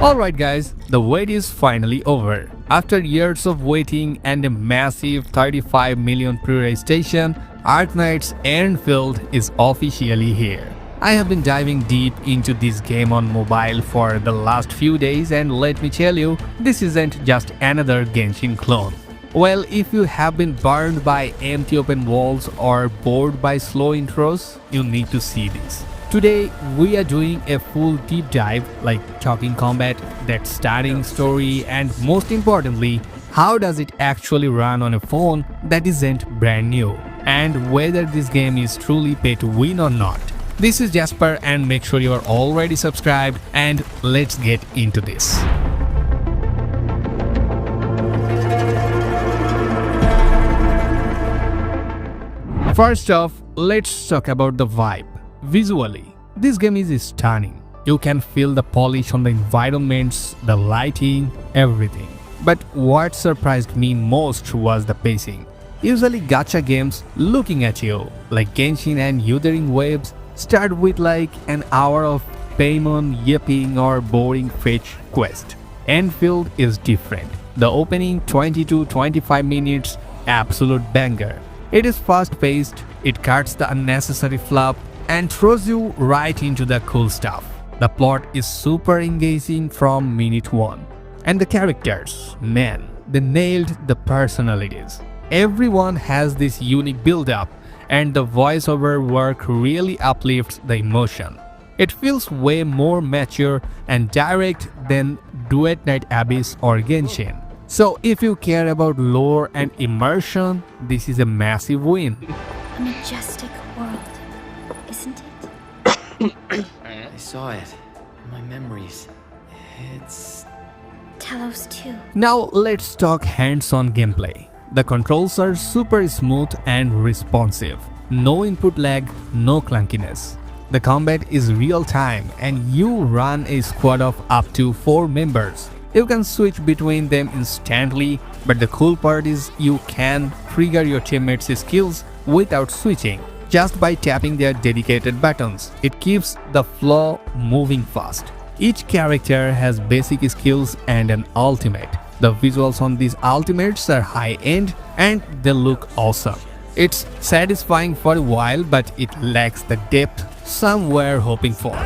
Alright guys, the wait is finally over. After years of waiting and a massive 35 million pre-registration, Arknights Endfield is officially here. I have been diving deep into this game on mobile for the last few days, and let me tell you, this isn't just another Genshin clone. Well, if you have been burned by empty open walls or bored by slow intros, you need to see this. Today, we are doing a full deep dive, like talking combat, that starting story, and most importantly, how does it actually run on a phone that isn't brand new, and whether this game is truly pay to win or not. This is Jasper, and make sure you are already subscribed, and let's get into this. First off, let's talk about the vibe. Visually, this game is stunning. You can feel the polish on the environments, the lighting, everything. But what surprised me most was the pacing. Usually gacha games looking at you, like Genshin and Wuthering Waves, start with like an hour of Paimon yipping or boring fetch quest. Endfield is different. The opening 20 to 25 minutes, absolute banger. It is fast-paced, it cuts the unnecessary fluff and throws you right into the cool stuff. The plot is super engaging from minute one. And the characters, man, they nailed the personalities. Everyone has this unique build-up, and the voiceover work really uplifts the emotion. It feels way more mature and direct than Duet Night Abyss or Genshin. So if you care about lore and immersion, this is a massive win. A majestic world, isn't it? I saw it in my memories. It's... Talos too. Now let's talk hands-on gameplay. The controls are super smooth and responsive. No input lag, no clunkiness. The combat is real-time and you run a squad of up to 4 members. You can switch between them instantly, but the cool part is you can trigger your teammates' skills without switching, just by tapping their dedicated buttons. It keeps the flow moving fast. Each character has basic skills and an ultimate. The visuals on these ultimates are high-end and they look awesome. It's satisfying for a while, but it lacks the depth some were hoping for.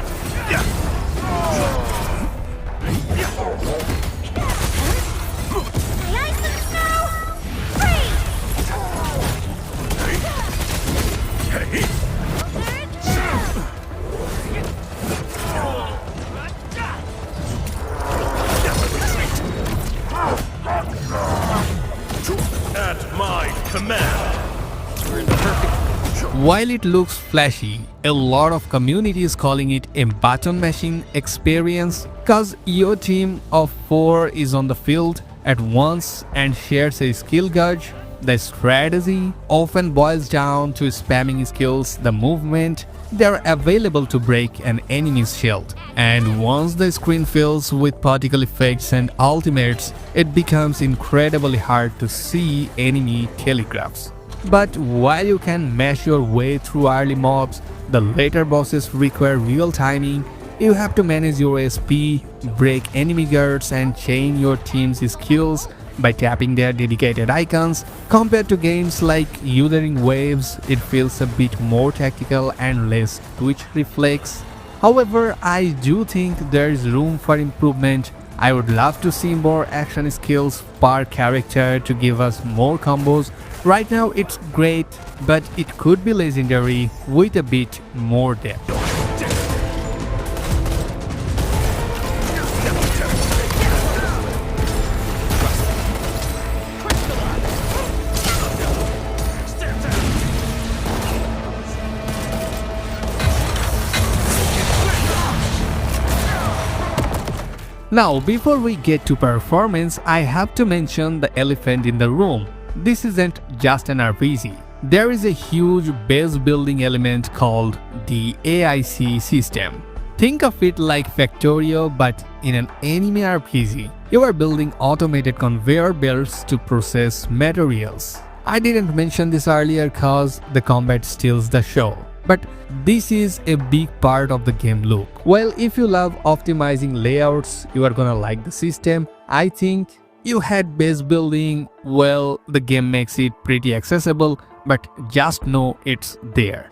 While it looks flashy, a lot of community is calling it a button mashing experience, cause your team of 4 is on the field at once and shares a skill gauge. The strategy often boils down to spamming skills the movement they are available to break an enemy's shield. And once the screen fills with particle effects and ultimates, it becomes incredibly hard to see enemy telegraphs. But while you can mash your way through early mobs, the later bosses require real timing. You have to manage your SP, break enemy guards, and chain your team's skills by tapping their dedicated icons. Compared to games like Wuthering Waves, it feels a bit more tactical and less twitch reflex. However, I do think there is room for improvement. I would love to see more action skills per character to give us more combos. Right now it's great, but it could be legendary with a bit more depth. Now, before we get to performance, I have to mention the elephant in the room. This isn't just an RPG. There is a huge base building element called the AIC system. Think of it like Factorio, but in an anime RPG. You are building automated conveyor belts to process materials. I didn't mention this earlier cause the combat steals the show. But this is a big part of the game look. Well, if you love optimizing layouts, you are gonna like the system. I think you had base building, well, the game makes it pretty accessible, but just know it's there.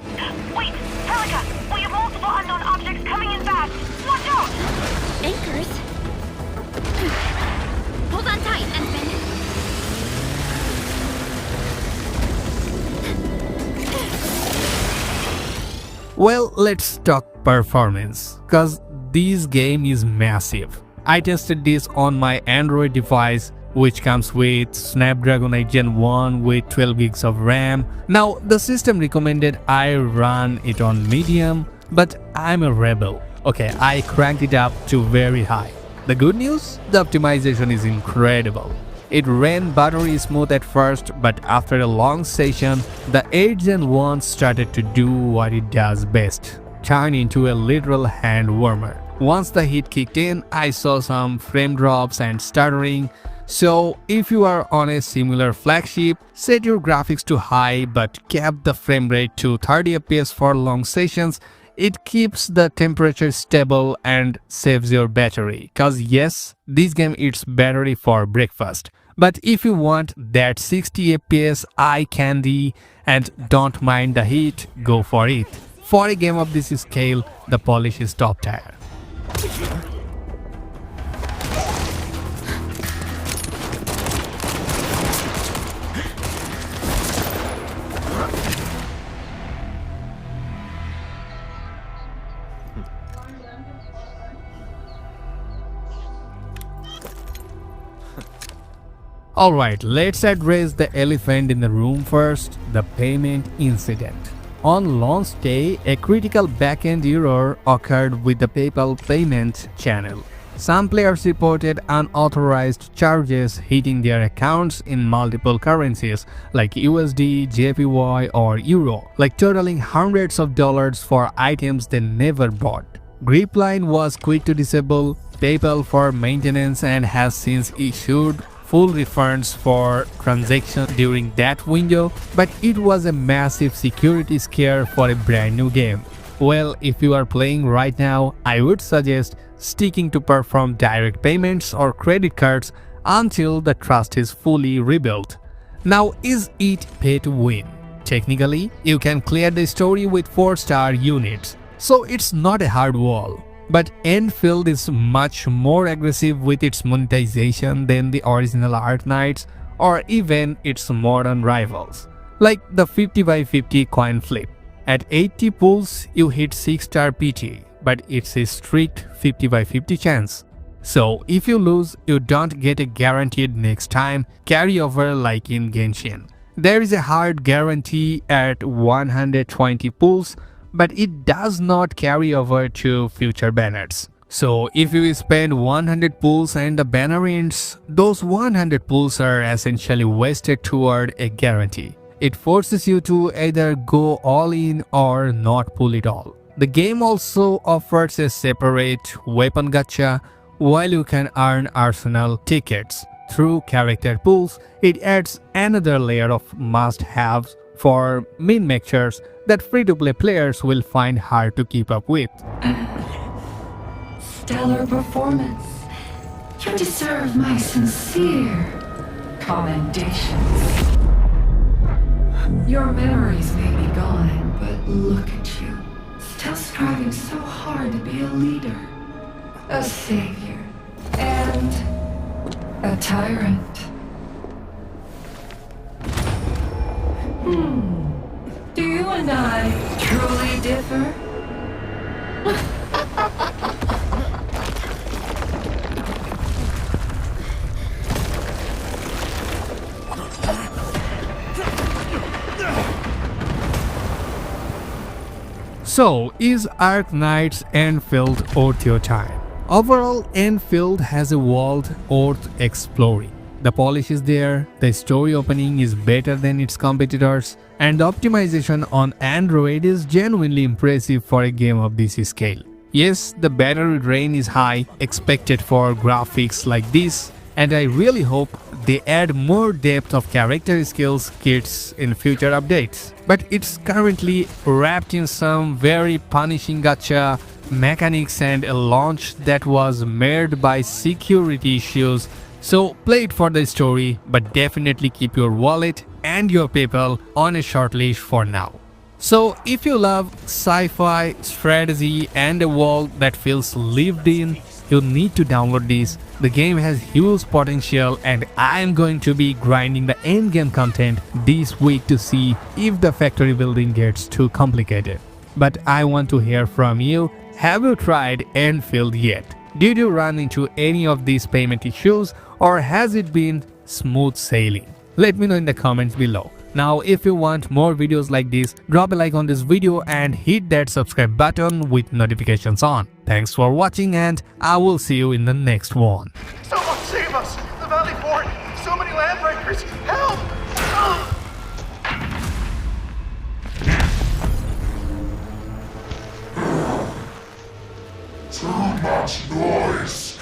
Wait, Helica! We have multiple unknown objects coming in fast! Watch out! Anchors? Hold on tight, Enfield. Well, let's talk performance, cause this game is massive. I tested this on my Android device, which comes with Snapdragon 8 Gen 1 with 12 gigs of RAM. Now, the system recommended I run it on medium, but I'm a rebel. Okay, I cranked it up to very high. The good news? The optimization is incredible. It ran buttery smooth at first, but after a long session, the 8 Gen 1 started to do what it does best, turn into a literal hand warmer. Once the heat kicked in, I saw some frame drops and stuttering. So if you are on a similar flagship, set your graphics to high but cap the frame rate to 30 FPS for long sessions. It keeps the temperature stable and saves your battery. Cause yes, this game eats battery for breakfast. But if you want that 60 FPS eye candy and don't mind the heat, go for it. For a game of this scale, the polish is top tier. Alright, let's address the elephant in the room first, the payment incident. On launch day, a critical backend error occurred with the PayPal payment channel. Some players reported unauthorized charges hitting their accounts in multiple currencies like USD, JPY or Euro, like totaling hundreds of dollars for items they never bought. GRYPHLINE was quick to disable PayPal for maintenance and has since issued full refunds for transactions during that window, but it was a massive security scare for a brand new game. Well, if you are playing right now, I would suggest sticking to perform direct payments or credit cards until the trust is fully rebuilt. Now, is it pay to win? Technically, you can clear the story with 4-star units, so it's not a hard wall. But Endfield is much more aggressive with its monetization than the original Arknights or even its modern rivals, like the 50x50 coin flip. At 80 pulls, you hit 6-star PT, but it's a strict 50x50 chance. So if you lose, you don't get a guaranteed next time carryover like in Genshin. There is a hard guarantee at 120 pulls, but it does not carry over to future banners. So if you spend 100 pulls and the banner ends, those 100 pulls are essentially wasted toward a guarantee. It forces you to either go all in or not pull it all. The game also offers a separate weapon gacha. While you can earn arsenal tickets through character pulls, it adds another layer of must-haves for min-maxers that free-to-play players will find hard to keep up with. Stellar performance. You deserve my sincere commendations. Your memories may be gone, but look at you. Still striving so hard to be a leader, a savior, and a tyrant. Do you and I truly differ? So, is Arknights Endfield worth your time? Overall, Endfield has a world worth exploring. The polish is there, the story opening is better than its competitors, and the optimization on Android is genuinely impressive for a game of this scale. Yes, the battery drain is high, expected for graphics like this, and I really hope they add more depth of character skills kits in future updates. But it's currently wrapped in some very punishing gacha mechanics and a launch that was marred by security issues. So play it for the story, but definitely keep your wallet and your PayPal on a short leash for now. So if you love sci-fi, strategy and a world that feels lived in, you need to download this. The game has huge potential and I am going to be grinding the endgame content this week to see if the factory building gets too complicated. But I want to hear from you. Have you tried Endfield yet? Did you run into any of these payment issues or has it been smooth sailing? Let me know in the comments below. Now if you want more videos like this, drop a like on this video and hit that subscribe button with notifications on. Thanks for watching and I will see you in the next one. Someone save us! The Valley Fort! So many landbreakers! Help! Too much noise,